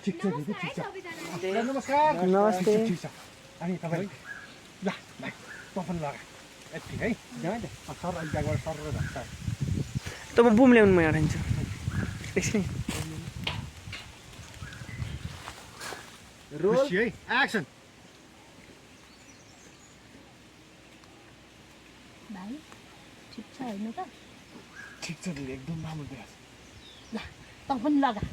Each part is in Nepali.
ठिक छ दिदी ठिक छ नमस्कार नमस्ते ठिक छ अनि तपाईँ ल भाइ पफन लगा यति है जाउँ त सर अहिले ब्यागबाट सर र राख्छ त म बुम ल्याउनु म हराइन्छु एकछिन रोल है एक्सन भाइ ठिक छ हेर्नु त ठिक छ दिदी एकदम राम्रो देखिएको ल त पनि लगा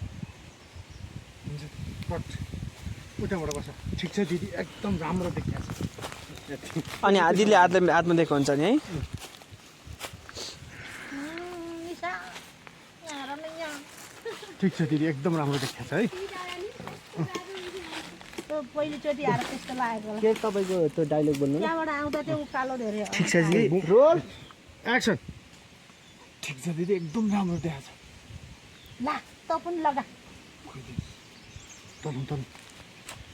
हुन्छ पट उताबाट बस ठिक छ दिदी एकदम राम्रो देखिएको छ अनि आदिले हातमा दिएको हुन्छ नि है निशा यहाँ र यहाँ ठिक छ दिदी एकदम राम्रो देखिएको छ है त्यो पहिलोचोटि आएर त्यस्तो लागेको होला के तपाईँको त्यो डाइलग बोल्नु त्यहाँबाट आउँदा त्यो उकालो धेरै ठिक छ दिदी रोल एक्सन ठिक छ दिदी एकदम राम्रो देखाएको छ ल त पनि लगा तल तल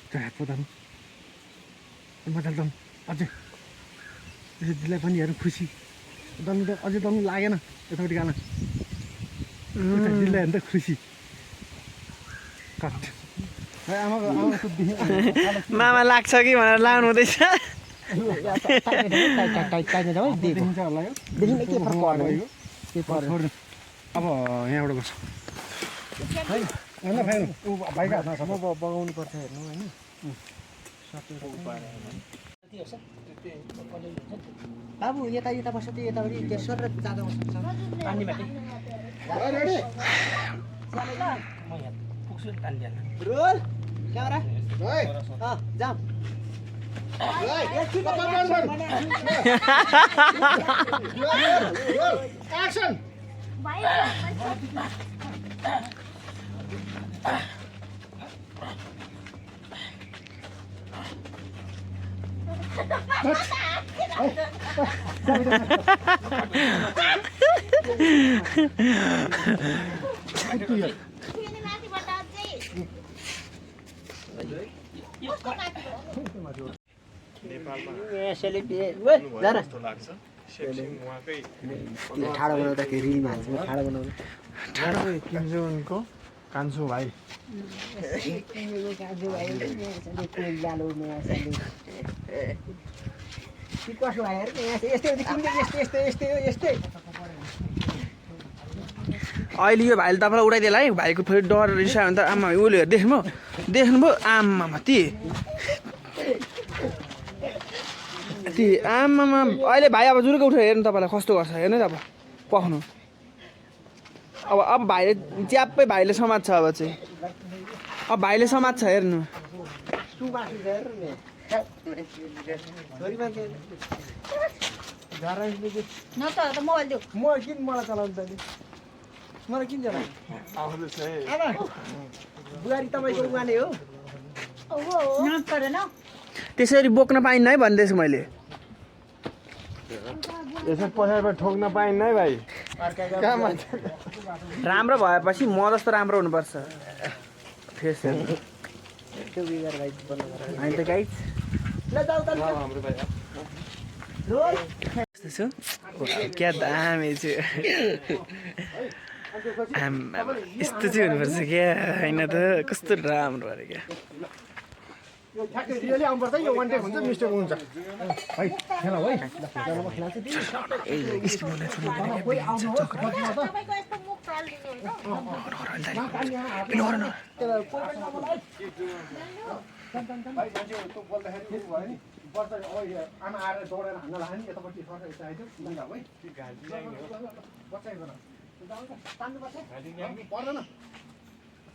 त्यो हात पतानु मजाले दम अझै दिदीलाई पनि हेर्नु खुसी दल्नु त अझै दल्नु लागेन यतापट्टि गाना दिदीलाई हेर्नु त खुसी कट आमाको मामा लाग्छ कि भनेर लाउनु हुँदैछ अब यहाँबाट बस भाइको हातमा छ बगाउनु पर्छ हेर्नु होइन बाबु यता यता बस्छ त्यो यतापट्टि त्यो सर जाँदा बस्छ पानीबाट म यहाँ पुग्छु तानिहाल्नु रोल क्यामेरा जाम एक्सन भाइ ठाडो बनाउँदाखेरि रिलमा हाल्छ ठाडो बनाउनु ठाडो किन्जुनको कान्छु भाइ अहिले यो भाइले तपाईँलाई उडाइदिएला है भाइको फेरि डर रिसायो भने त आमा उसले देख्नुभयो आमामा ती आमामा अहिले भाइ अब जुरुको उठेर हेर्नु तपाईँलाई कस्तो गर्छ हेर्नु त अब पख्नु अब भाइले च्याप्पै भाइले समात्छ अब चाहिँ अब भाइले समात्छ हेर्नु न त मोबाइल देऊ मलाई चलाउनु त मलाई किन चलाउनु बुहारी तपाईँको उमाने हो नाम परेन त्यसरी बोक्न पाइन्न है भन्दैछु मैले यसो पछाडिबाट ठोक्न पाइन्न है भाइ राम्रो भएपछि म जस्तो राम्रो हुनुपर्छ फेस होइन त गाइज क्या दामी छु यस्तो चाहिँ हुनुपर्छ क्या होइन त कस्तो राम्रो अरे क्या ठ्याक्कै रियली आउनुपर्छ यो वान टेक हुन्छ मिस्टेक हुन्छ है खेला है तपाईँको यस्तो मुख टल्दिनु आमा आएर दौडेर हान्न लाग्यो नि यतापट्टि सर्छ यता आइदियो है बच्चा पर्दैन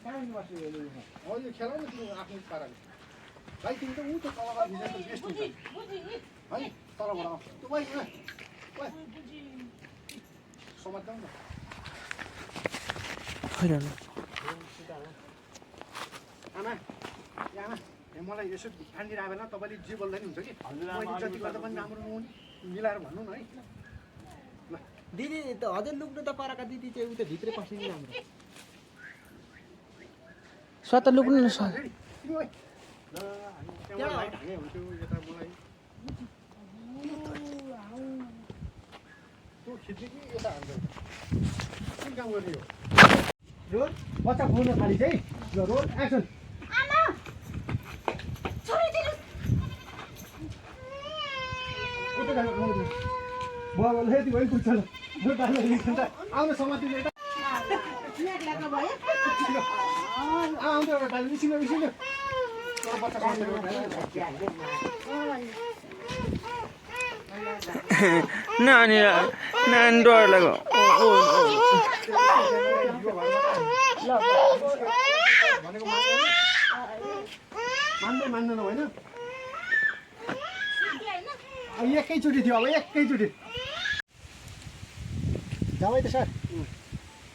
कहाँ बस्यो यो खेलाउनु तिमीहरू आफ्नो पाराले भाइ तिमी त ऊ त्यो कलर भिजेको बेस्ट हुन्छ है तलबाट त्यो भाइ समात्छौ न आमा आमा मलाई यसो ठान्डी आएन तपाईँले जे बोल्दा नि हुन्छ कि मैले जति गर्दा पनि राम्रो नहुने मिलाएर भन्नु न है ल दिदी त हजुर लुक्नु त पराका दिदी चाहिँ उता भित्रै पसिदिनु राम्रो स्वतः लुक्नु न सर रोल बच्चा बोल्न थाली चाहिँ रोल एक्सन बुवा यति भयो पुग्छ आउनु समातिनु यता आउँछ एउटा डाली मिसिनु मिसिनु नानी डर लाग्यो मान्दैन होइन एकैचोटि थियो अब एकैचोटि जाऊ त सर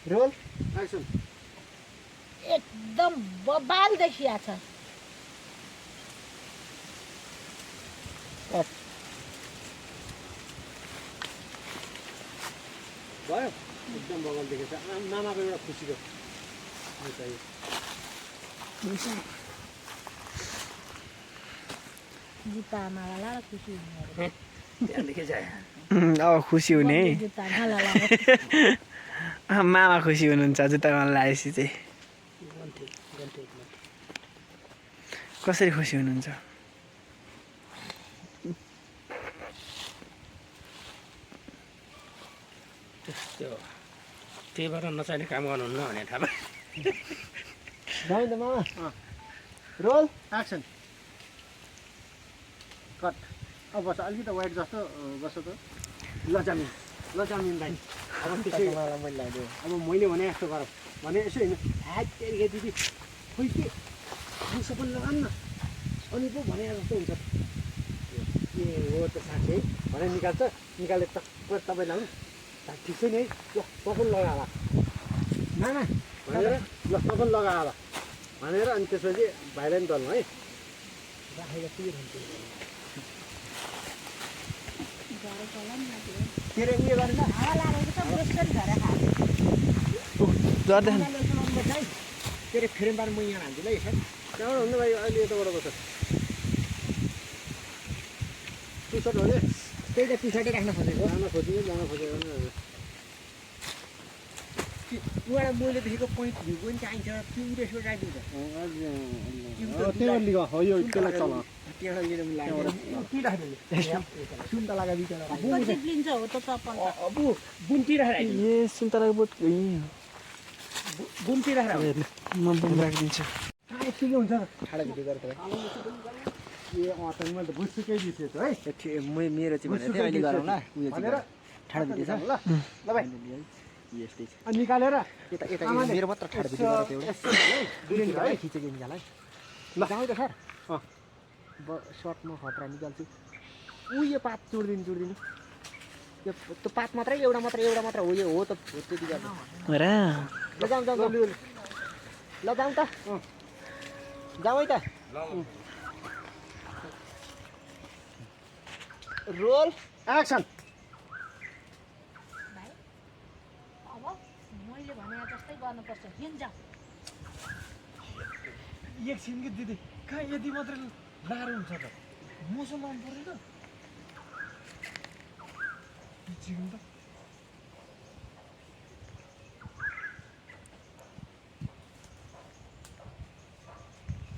रोल एक्सन एकदम बबाल देखिया छ भयो एकदम बगाल देखेछ मामाको एउटा खुसीको जुत्ता माला खुसी हुने अब खुसी हुने जुत्ता माला मामा खुसी हुनुहुन्छ जुत्ता माला लगाएपछि चाहिँ कसरी खुसी हुनुहुन्छ त्यही भएर नचाहिने काम गर्नुहुन्न भने थाहा भयो जाऊ त मामा रोल एक्सन कट अब बस अलिकति वाइट जस्तो बस त लजामिन भाइ अब त्यसै मैले अब मैले भने यस्तो गर भने यसो होइन ह्याट तेरिके दिदी खोइ के मुसो पनि लगाउनु न अनि पो भने जस्तो हुन्छ ए हो त साँच्चै है भने निकालेर तपाईँ लाउनु ठिक छ नि है ल तपाईँ लगाएर नाना भनेर ल तपाईँ लगाएर भनेर अनि त्यसपछि भाइलाई पनि दल्नु है राखेर के हुन्छ के रे उयो गरेन हावा लागेको त बेसन भएर खायो गर्दैन के रे फ्रेमबार म यहाँ हान्छु ल यसो त्यहाँबाट हुनु भाइ अहिले यताबाट बस्छ टी सर्ट हो नि त्यही त टी सर्टै राख्न खोजेको जान खोजेको उहाँलाई मैले देखेको पोइन्ट भ्यू पनि चाहिन्छ त्यो रेस्टुरेन्ट राखिदिन्छ त्यही लिग हो यो त्यसलाई चल त्यहाँबाट लिएर मिलाएर के राखिदिनु सुन्तला लगा बिचरा कति लिन्छ हो त चप्पल अब बुन्टी राखेर ए सुन्तलाको बोट बुन्टी राखेर म बुम राखिदिन्छु यति के हुन्छ ठाडा भिडियो गरेर ए अँ मैले त बुझ्सुकै बिर्सेँ त है मेरो चाहिँ भनेको थिएँ अहिले गरौँ ल उयो भनेर ठाडा भिडियो छ ल ल भाइ यस्तै छ अनि निकालेर यता यता मेरो मात्र ठाडा भिडियो गरेर एउटा है खिचेको निकाल है ल जाउँ त सर अँ सर्टमा खतरा निकाल्छु उयो पात चुडिदिनु त्यो पात मात्रै एउटा मात्र हो यो हो त त्यति गर्नु र ल जाउँ ल जाउँ त जाउँ है त रोल एक्सन भाइ अब मैले भने जस्तै गर्नुपर्छ हिँड्छ एकछिन कि दिदी कहाँ यति मात्रै लाएर हुन्छ त मौसम लाउनु पर्यो त चिकन त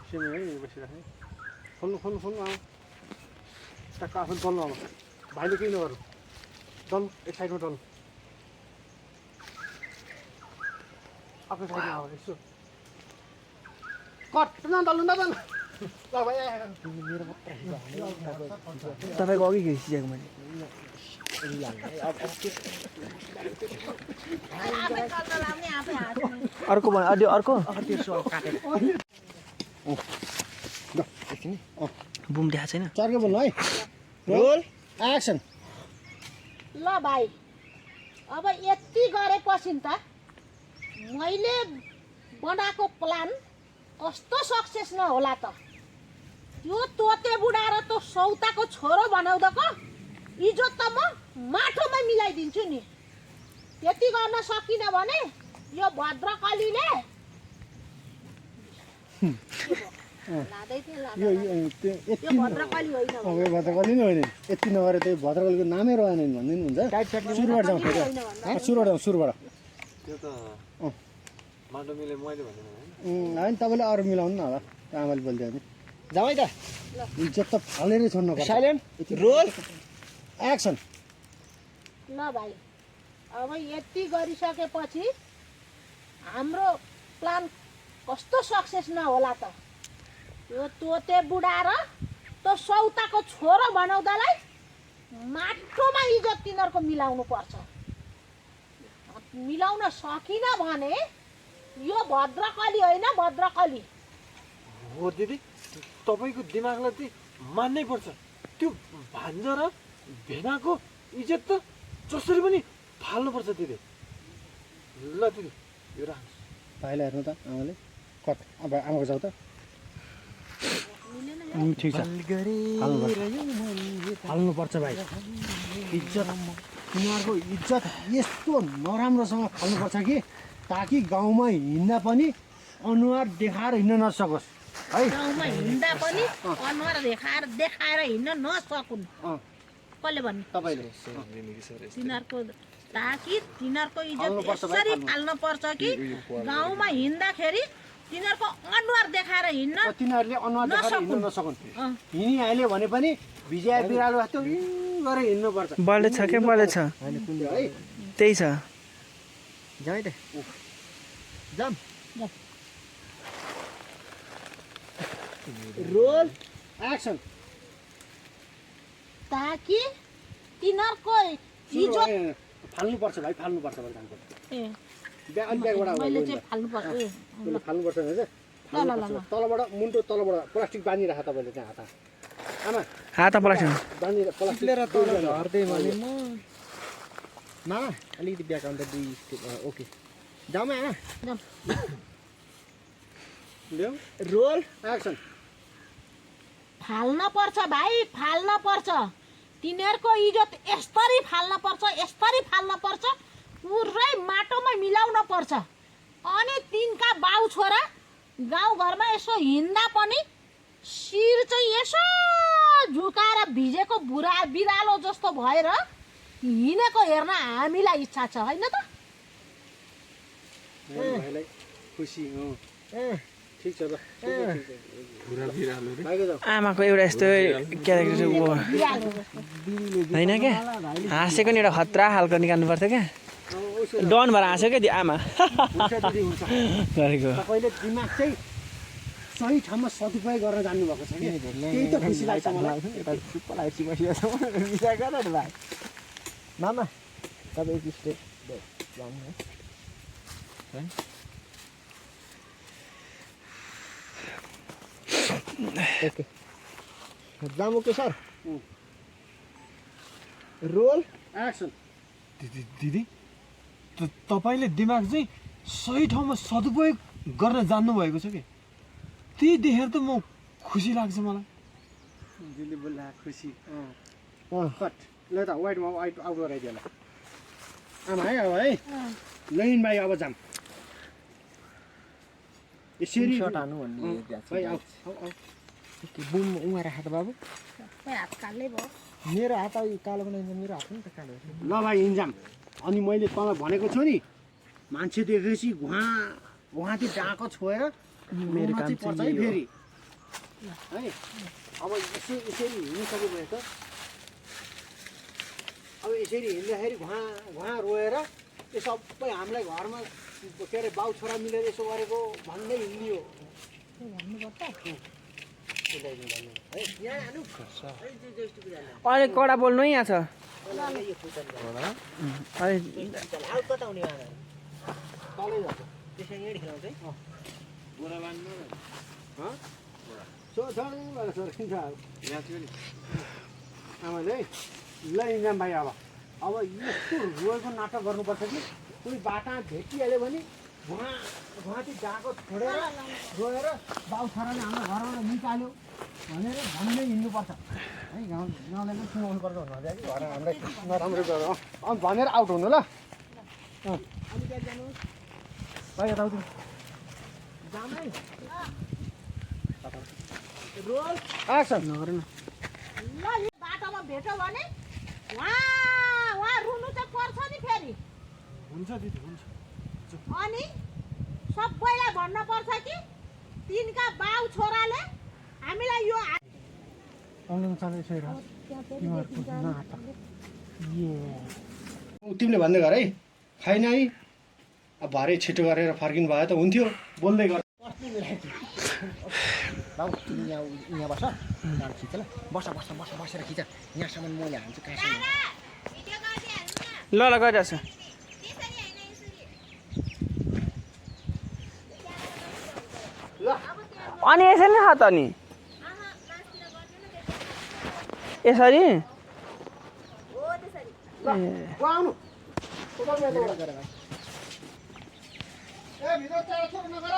सिमी है बसिराख्ने खोल्नु आऊ टक्क आफू दल्नु अब भाइले केही नगर्नु दल्नु एक साइडमा दल्नु आफ्नो साइडमा अब यसो कट नदल्नु ल भाइ मेरो मात्र तपाईँको अघि खिचिदिएको मैले अर्को भने अर्को बुम देखाएको छैन चर्के बोल्नु है रोल एक्सन ल भाइ अब यति गरेपछि त मैले बनाएको प्लान कस्तो सक्सेस नहोला त त्यो तोते बुढा र त्यो सौताको छोरो बनाउँदाको इज्जत त म माटोमा मिलाइदिन्छु नि त्यति गर्न सकिन भने यो भद्रकलीले यो यति भद्रकली होइन भद्रकली नै होइन यति नगरे त्यही भद्रकलीको नामै रहेन भनिदिनु हुन्छ सुरुबाट जाउँ सुरुबाट त्यो त माटो मिले मैले भनेको होइन तपाईँले अरू मिलाउनु न होला आमाले बोलिदियो भने जाउँ है त इज्जत त फालेरै छोड्नु पर्छ साइलेन्ट रोल एक्सन ल भाइ अब यति गरिसकेपछि हाम्रो प्लान कस्तो सक्सेस नहोला त त्यो तोते बुढा र त्यो सौताको छोरो बनाउँदालाई माटोमा इज्जत तिनीहरूको मिलाउनु पर्छ मिलाउन सकिन भने यो भद्रकली होइन भद्रकली हो दिदी तपाईँको दिमागलाई चाहिँ मान्नै पर्छ त्यो भान्जा र भेनाको इज्जत त जसरी पनि फाल्नुपर्छ दिदी ल दिदी यो राख्नु भाइलाई हेर्नु त आमाले कट अब आमाको जाऊ त ठिक छ फाल्नुपर्छ भाइ इज्जत तिनीहरूको इज्जत यस्तो नराम्रोसँग फाल्नुपर्छ कि ताकि गाउँमा हिँड्दा पनि अनुहार देखाएर हिँड्न नसकोस् है गाउँमा हिँड्दा पनि अनुहार देखाएर हिँड्न नसकुन् कसले भन्नु तपाईँले तिनीहरूको ताकि तिनीहरूको इज्जत यसरी फाल्न पर्छ कि गाउँमा हिँड्दाखेरि तिनीहरूको अनुहार देखाएर हिँड्न तिनीहरूले अनुहार देखाएर हिँड्न नसकुन् हिँडिहाल्यो भने पनि विजय बिरालो जस्तो गरेर हिँड्नुपर्छ बल्ले छ के बल्ले छ त्यही छ जाउँ त जाम रोल एक्सन ताकि तिनीहरूको इज्जत फाल्नुपर्छ भाइ फाल्नुपर्छ भाइ ए अलि ब्यागबाट मैले चाहिँ फाल्नुपर्छ फाल्नुपर्छ भने चाहिँ ल ल ल तलबाट मुन्टो तलबाट प्लास्टिक बाँधिराख तपाईँले त्यहाँ हात आमा हात पलाक्छ बाँधेर प्लास्टिक झर्दै भने म मामा अलिकति ब्याक अन्त 2 स्टेप ओके जाउँ आमा ल्याऊ रोल एक्सन फाल्न पर्छ भाइ फाल्न पर्छ तिनीहरूको इज्जत यसरी फाल्न पर्छ पुरै माटोमा मिलाउन पर्छ अनि तिनका बाउ छोरा गाउँघरमा यसो हिँड्दा पनि शिर चाहिँ यसो झुकाएर भिजेको बिरालो जस्तो भएर हिँडेको हेर्न हामीलाई इच्छा छ होइन त भाइलाई खुसी ठिक छ ल भाइको जाऊ आमाको एउटा यस्तो क्यारेक्टर होइन क्या हाँसेको नि एउटा खतरा खालको निकाल्नु पर्छ क्या डन भएर हाँस्यो क्या त्यो आमा गरेको तपाईँले दिमाग चाहिँ सही ठाउँमा सदुपयोग गर्न जान्नुभएको छ कि त्यही त खुसी लाग्छ मलाई भाइ मामा तपाईँ एक स्टेप जानु ओके जाम ओके सर रोल एक्सन दिदी तपाईँले दिमाग चाहिँ सही ठाउँमा सदुपयोग गर्न जान्नुभएको छ कि त्यही देखेर त म खुसी लाग्छ मलाई दिदी बोल्दा खुसी कट ल त वाइटमा वाइट आउट गराइदियो ल आमा है अब है लैन भाइ अब जाम यसरी सर्ट हान्नु भन्ने भाइ आऊ बुम उहाँ राख त बाबु सबै हात कालै भयो मेरो हात अब कालो बनाइन्छ मेरो हात पनि त कालो ल भाइ हिँड्जाम अनि मैले तँलाई भनेको छु नि मान्छे देखेपछि उहाँति डाँको छोएर मेरो काम पर्छ है फेरि है अब यसरी हिँडिसक्यो भने त अब यसरी हिँड्दाखेरि घुवा रोएर यो सबै हामीलाई घरमा के अरे बाउ छोरा मिलेर यसो गरेको भन्दै हिँड्ने हो अहिले कडा बोल्नु है यहाँ छ आमाले ल इन्जाम भाइ अब यस्तो रोएको नाटक गर्नुपर्छ कि कोही बाटा भेटिहाल्यो भने उहाँति डाको छोडेर रोएर बाउ छोराले हाम्रो घरबाट निकाल्यो भनेर भन्दै हिँड्नुपर्छ है गाउँलाई पनि सुनाउनु पर्छ भन्नु कि घर हामीलाई नराम्रो गर अनि भनेर आउट हुनु ल भाइ यताउति जामै रोल एक्सन ल यो बाटोमा भेट्यो भने वहाँ रुनु चाहिँ पर्छ नि फेरि हुन्छ दिदी हुन्छ अनि सबैलाई भन्न पर्छ कि तिनका बाउ छोराले हामीलाई यो आउनु चाल यसो हेर त्यहाँ तिमीहरूको फेरि नाटक तिमीले भन्दै गर है खाइन है अब भरे छिटो गरेर फर्किनु भयो त हुन्थ्यो बोल्दै गर बाबु तिमी यहाँ बस गाडी खिच ल बसेर खिच यहाँसम्म मैले हाल्छु कहाँसम्म ल गरिरहेको छु अनि यसरी नै छ त नि यसरी आउनु ए भित्र चार छोड नगर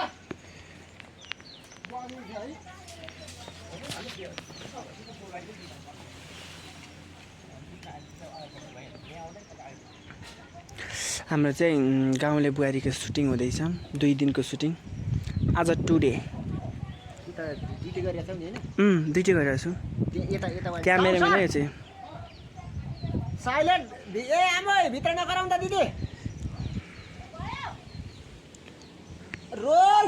हाम्रो चाहिँ गाउँले बुहारीको सुटिङ हुँदैछ 2 दिनको सुटिङ आज टुडे कि त ड्युटी गरिरहेको छौ नि होइन दुइटै गरिरहेको छु यता क्यामेराम्यान यो चाहिँ साइलेन्ट ए आमा भित्र नगराउँदा दिदी रोल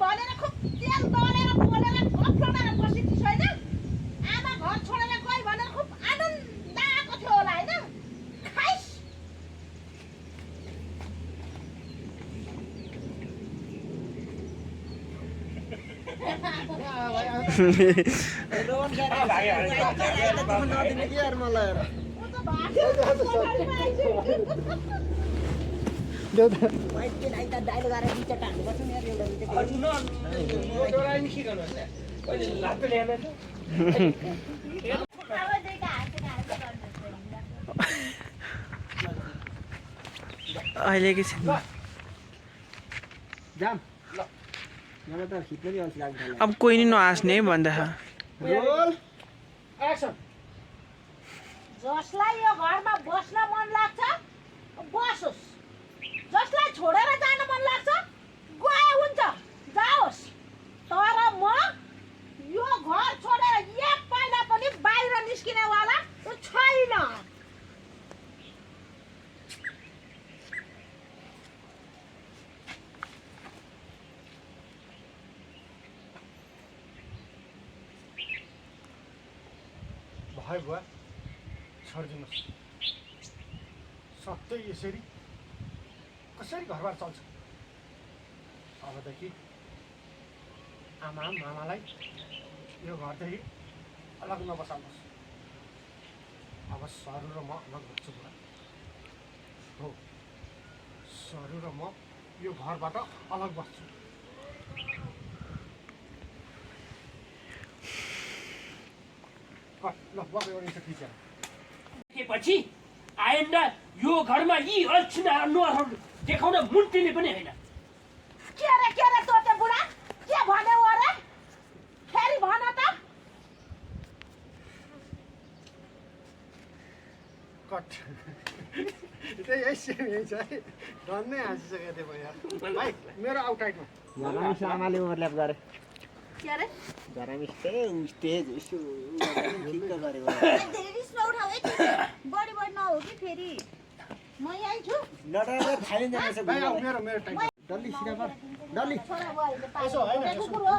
भनेर खुब तेल दलेर बोलेर गफलडाएर बसेको छैन आमा घर छोडेर गई भनेर खुब आनन्द आएको थियो होला होइन खाइस अहिले के छैन जाम ल मलाई त खिच्न नि अल्छी लाग्छ अब कोही नि नहाँस्ने भन्दा रोल एक्सन जसलाई यो घरमा बस्न मन लाग्छ बसोस् जसलाई छोडेर जान मन लाग्छ गए हुन्छ जाओस् तर म यो घर छोडेर एक पाइला पनि बाहिर निस्किनेवाला छैन भाइ बुवा छोडिदिनुहोस् सधैँ यसरी कसरी घरबार चल्छ अबदेखि आमा मामालाई यो घरदेखि अलग नबसाल्नुहोस् अब सरू र म अलग हुन्छु बुवा हो सरू र म यो घरबाट अलग बस्छु ल बसेर खिचेर पछि आइन्दा यो घरमा यी अल्छिना अनुहारहरू देखाउन मुन्तिने पनि होइन के रे तोते बुढा के भन्यो अरे फेरि भन त कट त्यही यही सेम यही छ है धन्नै हाँसिसकेको थिएँ म यार भाइ मेरो आउटसाइडमा झरामिस आमाले ओभरल्याप गरे के रे झरामिस स्टेज यसो ठिक्क गरे रिसमा उठाउ है बढी नहो कि फेरि म यहीँ छु लडाएर थाइलेन्ड जानेछ भाइ आऊ मेरो मेरो टाइम डल्ली सिधा पर डल्ली छोरा बुहारीले पाएको यसो होइन कुकुर हो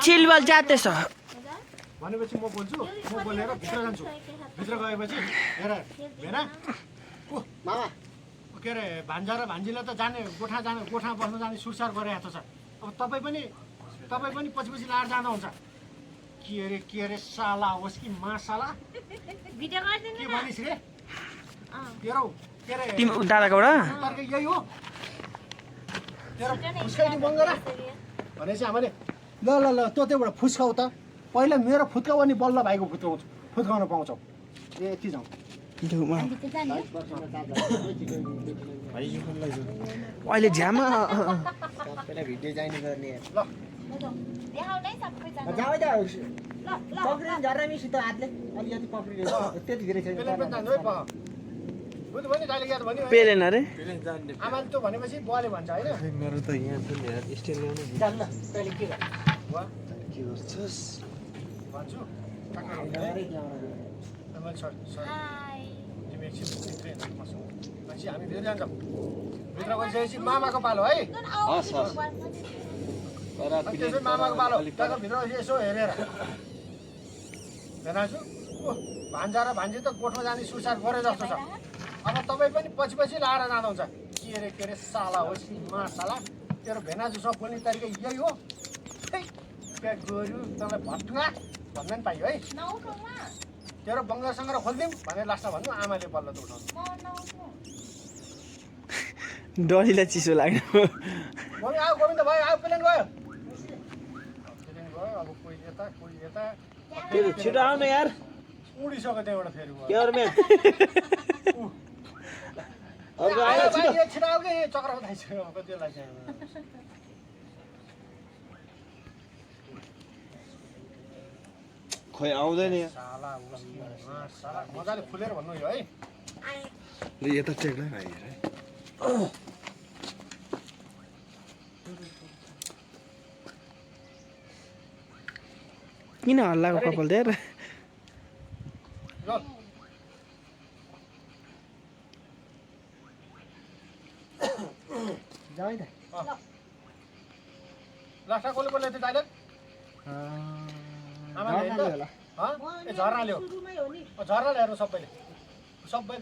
चिलबल जाते छ भनेपछि म बोल्छु म बोलेर भित्र जान्छु भित्र गएपछि हेर भेना मामा के अरे भान्जा र भान्जीलाई त जाने गोठा बस्न जाने सुरसार गरिरहेको छ अब तपाईँ पनि पछि पछि लाएर जाँदा हुन्छ के अरे साला होस् कि मासाला भिडियो गरिदिनु के भनिस् रे तेरो के अरे तिमी दादाकोबाट तर्क यही हो तेरो फुस्काइदिउँ बङ्गरा भनेपछि हामीले ल ल ल तँ त्योबाट फुस्काउ त पहिला मेरो फुत्काउ अनि बल्ल भाइको फुत्काउन पाउँछौ ए यति जाउँ अहिले झ्यामा सबैलाई भिडियो चाहिने गर्ने ल देखाउनै सबैजना जाऊ त ल ल पक्रिनु झरामिसित हातले अलिकति पक्रिनु त्यति धेरै छैन पेलेन पनि जानु है बुझ्नु भयो नि दाइले याद भन्यो पेलेन अरे आमाले त भनेपछि बुवाले भन्छ होइन मेरो त यहाँ छ नि यार स्टेल ल्याउनु जान ल तैँले के गर्छ बुवा के गर्छस् भन्छु त्यहाँबाट अब मैले सर हाय तिमी एकछिन भित्रै हिँड्नु बस्नु पछि हामी फेरि जान्छौँ भित्र गइसकेपछि मामाको पालो है हस् हस् अनि त्यसपछि मामाको पालो त्यहाँको भित्र यसो हेरेर भेनाजु भान्जा र भान्जी त गोठमा जाने सुसार गरे जस्तो छ अब तपाईँ पनि पछि पछि लाएर जानुहुन्छ के अरे साला होस् साला तेरो भेनाजुसँग बोल्ने तरिका यही हो क्या गोरु तँलाई भट्टुवा भन्न पनि पाइयो है तेरो बङ्गलासँग र खोलिदिउँ भनेर लास्टमा भन्नु आमाले बल्ल त उठाउनु डरीलाई चिसो लाग्यो मम्मी आऊ गोविन्द भयो आऊ प्लेन गयो प्लेन गयो अब कोही यता छिटो आउन यार उडिसक्यो त्यहाँबाट फेरि क्यामराम्यान अर्को आयो छिटो छिटो आऊ कि चक्र उठाइसक्यो अब त्यसलाई चाहिँ खोइ आउँदैन यहाँ साला मजाले खुलेर भन्नु यो है यता टेक्ला किन हल्लाको कपाल दिएर जाऊ है त लास्टमा कसले बोल्दै थियो टाइलर आमाले होला ए झर्ना ल्याऊ सुरुमै हो नि झर्ना ल्याएर सबैले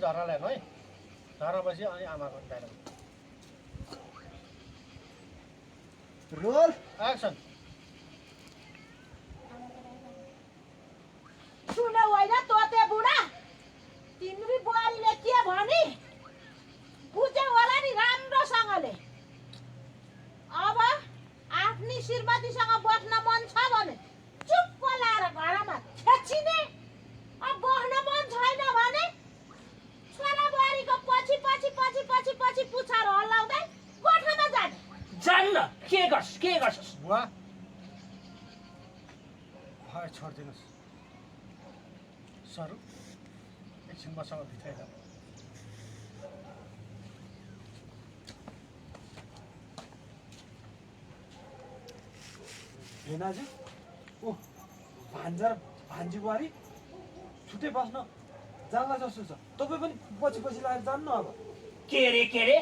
झर्ना ल्याउनु है झर्ना पछि अनि आमाको टाइलर रोल एक्सन सुन होइन तोते बुढा तिम्री बुहारीले के भनी बुझ्यौ होला नि राम्रोसँगले अब आफ्नी श्रीमतीसँग बस्न मन छ भने चुप्प लाएर घरमा छेचिने अब बस्न मन छैन भने छोरा बुहारीको पछि पछि पछि पछि पछि पुछार हल्लाउँदै गोठमा जाने जान्न के गर्छस् बुवा भए छोडिदिनुहोस् सरू एकछिन मसँग भित्रै जाऊ भेनाजु ओ भान्जा र भान्जी बुहारी छुट्टै बस्न जाला जस्तो छ तपाईँ पनि पछि पछि लागेर जान्नु अब के रे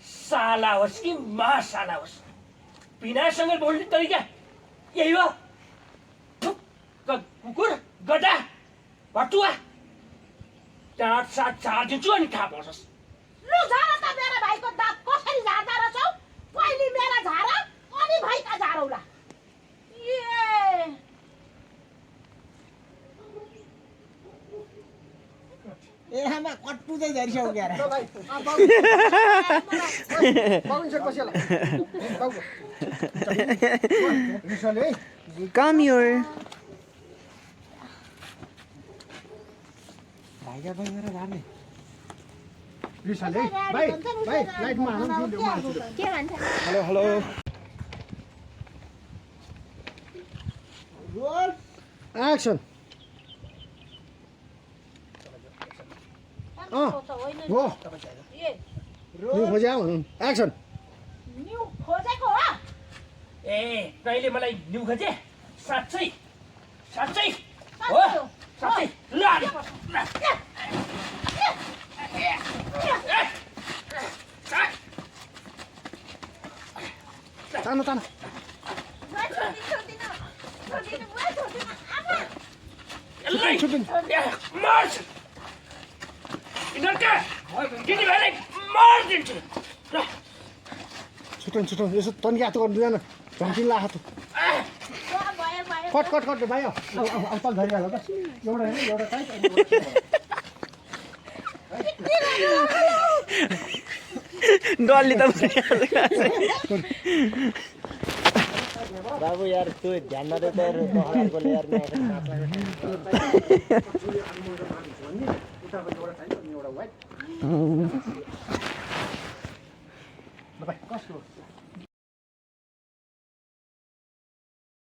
साला होस् कि महासाला होस् पिनासँग बोल्ने तरिका यही हो कुकुर गड्डा भटुवा चाट साट झारिदिन्छु अनि थाहा पाउँछस् लु झार त मेरो भाइको दाँत कसरी झार्दा रहेछौ पहिले मेरा झार अनि भाइका झारौला ए आमा कट्टु चाहिँ झरिसक्यो क्यार ल भाइ बाबु सेट पछि बाबु रिसले Come here. भाइका भाइ गरेर जाने रिसले भाइ लाइटमा हालौँ के भन्छ हेलो हेलो रोल एक्सन होइन हो ए न्यू खोज्या भनौँ एक्सन न्यू खोजेको हो ए तैँले मलाई न्यु खोजे साँच्चै साँच्चै हो साँच्चै हो। साँच्चै ल तानो तानो मार्च यिनीहरूका दिदीभाइलाई मारिदिन्छु ल छुट्टौँ यसो तन्के हात गर्नु जान झम्किला हात कट भाइ अब तल धरिहाल्नु त एउटा होइन एउटा टाइट डल्ली त बाबु यार तँ ध्यान नदे त यार नहराकोले यार ल भाइ कस्तो